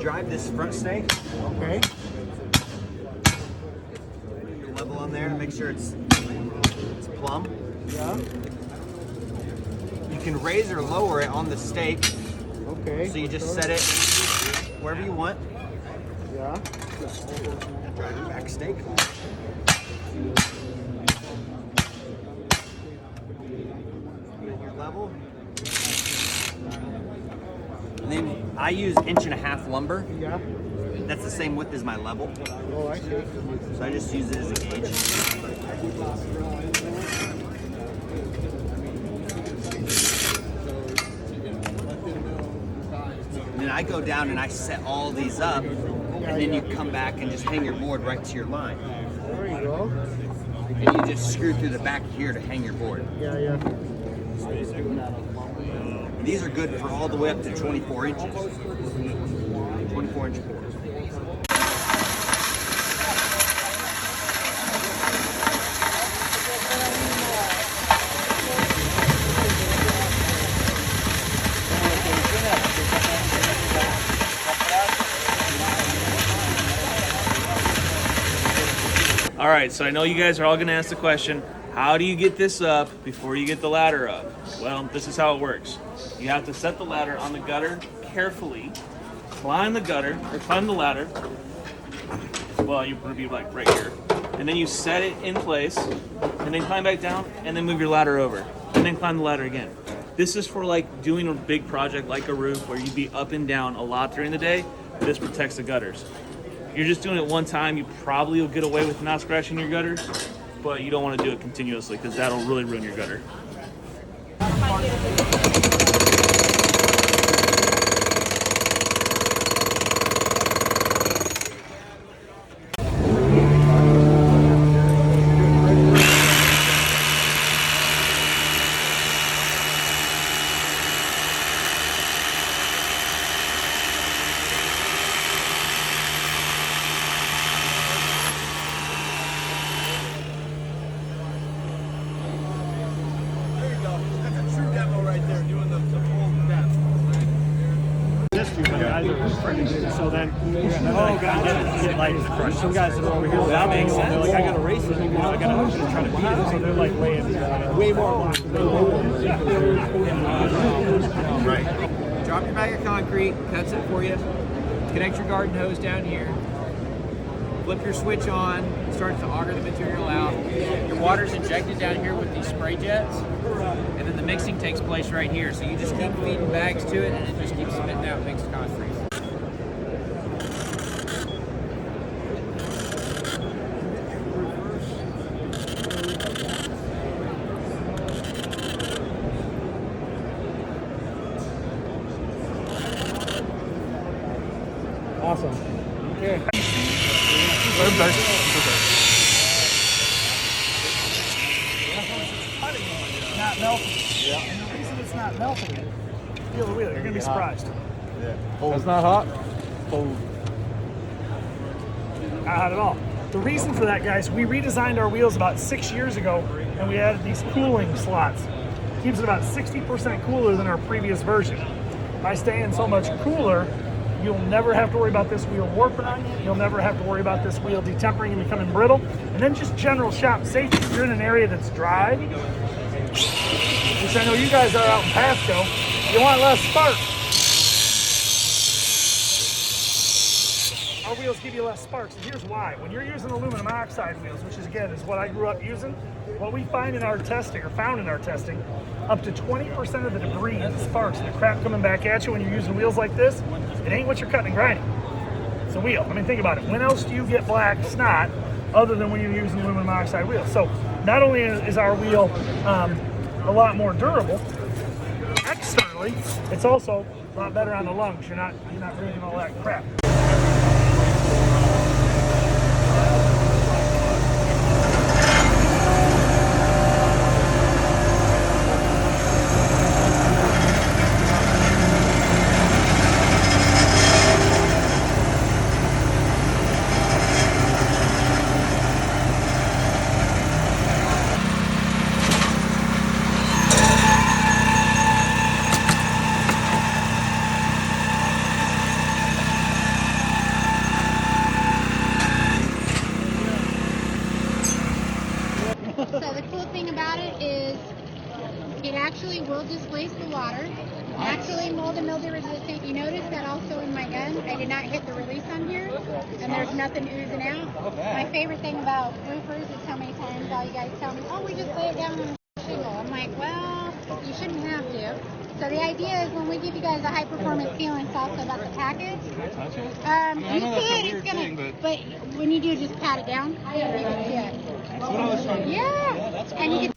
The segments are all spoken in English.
drive this front stake. Okay. Your level on there to make sure it's plumb. Yeah. You can raise or lower it on the stake. Okay. So you just set it wherever you want. Yeah. Drive your back stake. Your level. And then I use 1.5" lumber. Yeah. That's the same width as my level. Oh, I see. So I just use it as a gauge. And then I go down and I set all these up, and then you come back and just hang your board right to your line. There you go. And you just screw through the back here to hang your board. Yeah, yeah. And these are good for all the way up to 24 inches. 24-inch boards. All right, so I know you guys are all gonna ask the question, how do you get this up before you get the ladder up? Well, this is how it works. You have to set the ladder on the gutter carefully, climb the gutter, or climb the ladder. Well, you would be like right here. And then you set it in place, and then climb back down, and then move your ladder over, and then climb the ladder again. This is for like doing a big project like a roof where you'd be up and down a lot during the day. This protects the gutters. If you're just doing it one time, you probably will get away with not scratching your gutters, but you don't want to do it continuously because that'll really ruin your gutter. So then, get like some guys that are over here. That makes sense. Like, I got to race it. You know, I got to try to beat it. So they're like laying way more. Right. Drop your bag of concrete, cuts it for you. Connect your garden hose down here. Flip your switch on, starts to auger the material out. Your water's injected down here with these spray jets, and then the mixing takes place right here. So you just keep feeding bags to it, and it just keeps spitting out mixed concrete. Awesome. Okay. Not melting. Yeah. And the reason it's not melting, feel the wheel. You're gonna be surprised. Yeah. It's not hot? Cold. Not hot at all. The reason for that, guys, we redesigned our wheels about 6 years ago, and we added these cooling slots. Keeps it about 60% cooler than our previous version. By staying so much cooler, you'll never have to worry about this wheel warping on you. You'll never have to worry about this wheel detempering and becoming brittle. And then just general shop safety. If you're in an area that's dry, which I know you guys are out in Pasco, you want less spark. Our wheels give you less sparks, and here's why. When you're using aluminum oxide wheels, which is again is what I grew up using, what we find in our testing, or found in our testing, up to 20% of the debris and the sparks and the crap coming back at you when you're using wheels like this, it ain't what you're cutting and grinding. It's a wheel. I mean, think about it. When else do you get black snot other than when you're using aluminum oxide wheels? So not only is our wheel a lot more durable, externally, it's also a lot better on the lungs. You're not breathing all that crap. the mildew resistant. You notice that also in my gun, I did not hit the release on here, and there's nothing oozing out. My favorite thing about roofers is how many times all you guys tell me, oh, we just lay it down on the shingle. I'm like, well, you shouldn't have to. So the idea is when we give you guys a high performance sealant, it's also about the package. You could, it's gonna, but when you do, just pat it down. You can see it. Yeah, and you can.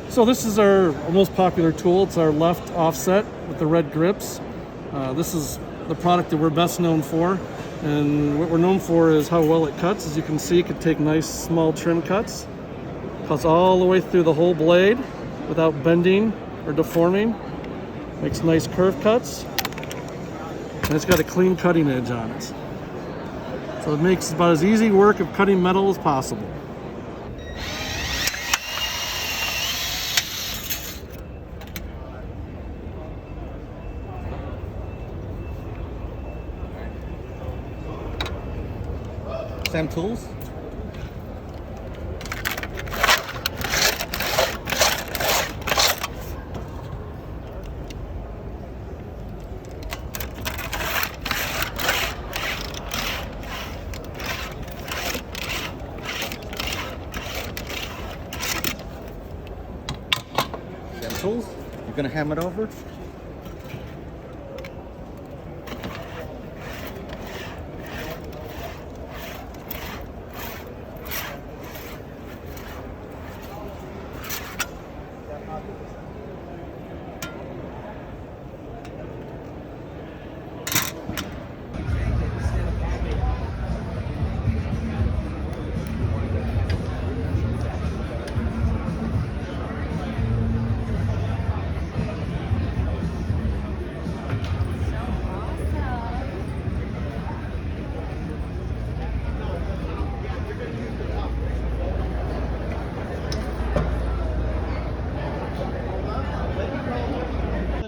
So this is our most popular tool. It's our left offset with the red grips. This is the product that we're best known for. And what we're known for is how well it cuts. As you can see, it can take nice small trim cuts. Cuts all the way through the whole blade without bending or deforming. Makes nice curve cuts. And it's got a clean cutting edge on it. So it makes about as easy work of cutting metal as possible. Same tools. Same tools. You're gonna ham it over.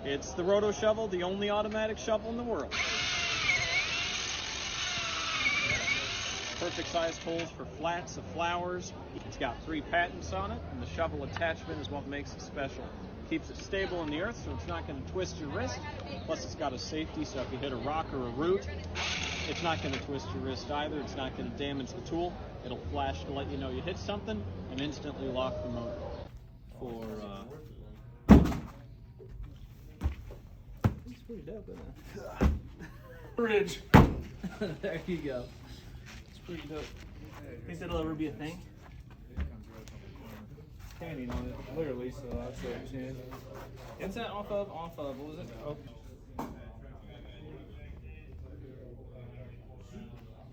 It's the Roto shovel, the only automatic shovel in the world. Perfect size holes for flats of flowers. It's got 3 patents on it, and the shovel attachment is what makes it special. Keeps it stable in the earth so it's not going to twist your wrist. Plus it's got a safety, so if you hit a rock or a root, it's not going to twist your wrist either. It's not going to damage the tool. It'll flash to let you know you hit something and instantly lock the motor. It's pretty dope, isn't it? Bridge. There you go. It's pretty dope. Think that'll ever be a thing? Standing on it, literally, so I'd say a 10. What's that off of? What was it? Oh.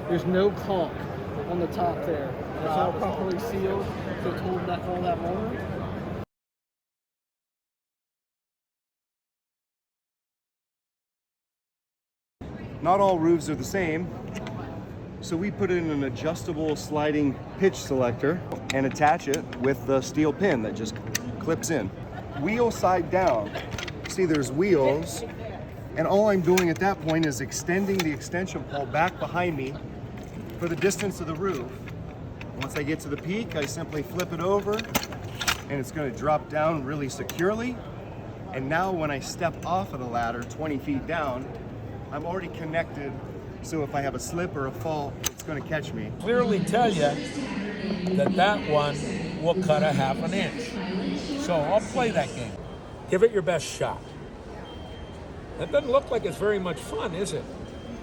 There's no caulk on the top there. It's all properly sealed, so it's holding that all that motor. Not all roofs are the same, so we put in an adjustable sliding pitch selector and attach it with the steel pin that just clips in. Wheel side down. See, there's wheels, and all I'm doing at that point is extending the extension pole back behind me for the distance of the roof. Once I get to the peak, I simply flip it over, and it's going to drop down really securely. And now when I step off of the ladder 20 feet down, I'm already connected, so if I have a slip or a fall, it's going to catch me. Clearly tell you that that one will cut a ½ inch. So I'll play that game. Give it your best shot. That doesn't look like it's very much fun, is it?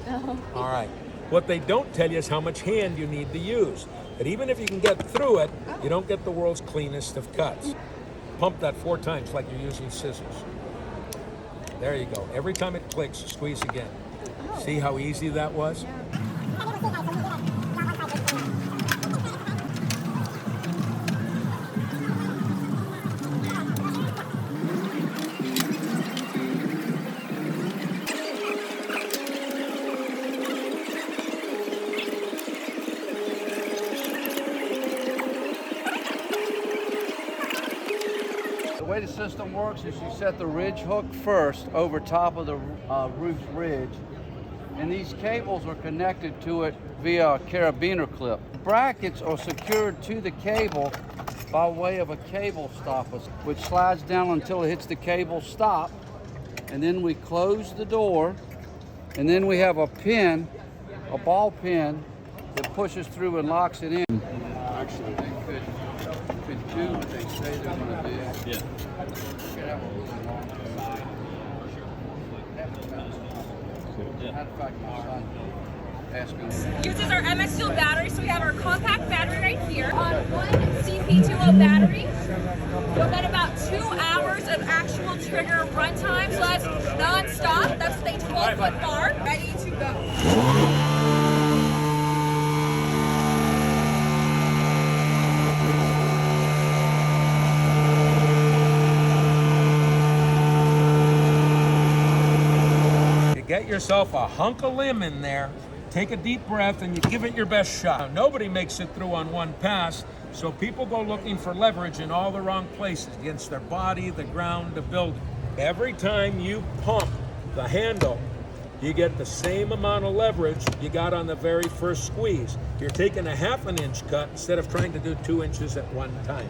No. All right. What they don't tell you is how much hand you need to use. But even if you can get through it, you don't get the world's cleanest of cuts. Pump that 4 times like you're using scissors. There you go. Every time it clicks, squeeze again. Oh. See how easy that was? Yeah. way the system works is you set the ridge hook first over top of the roof's ridge, and these cables are connected to it via a carabiner clip. The brackets are secured to the cable by way of a cable stopper, which slides down until it hits the cable stop, and then we close the door, and then we have a pin, a ball pin, that pushes through and locks it in. Actually, they could do what they say they're going to do. Yeah. Uses our MS Fuel battery, so we have our compact battery right here on one CP2O battery. We'll get about 2 hours of actual trigger runtime, so that's non-stop. That's with a 12-foot bar, ready to go. Get yourself a hunk of limb in there, take a deep breath, and you give it your best shot. Nobody makes it through on one pass, so people go looking for leverage in all the wrong places, against their body, the ground, the building. Every time you pump the handle, you get the same amount of leverage you got on the very first squeeze. You're taking a 1/2 inch cut instead of trying to do 2 inches at one time.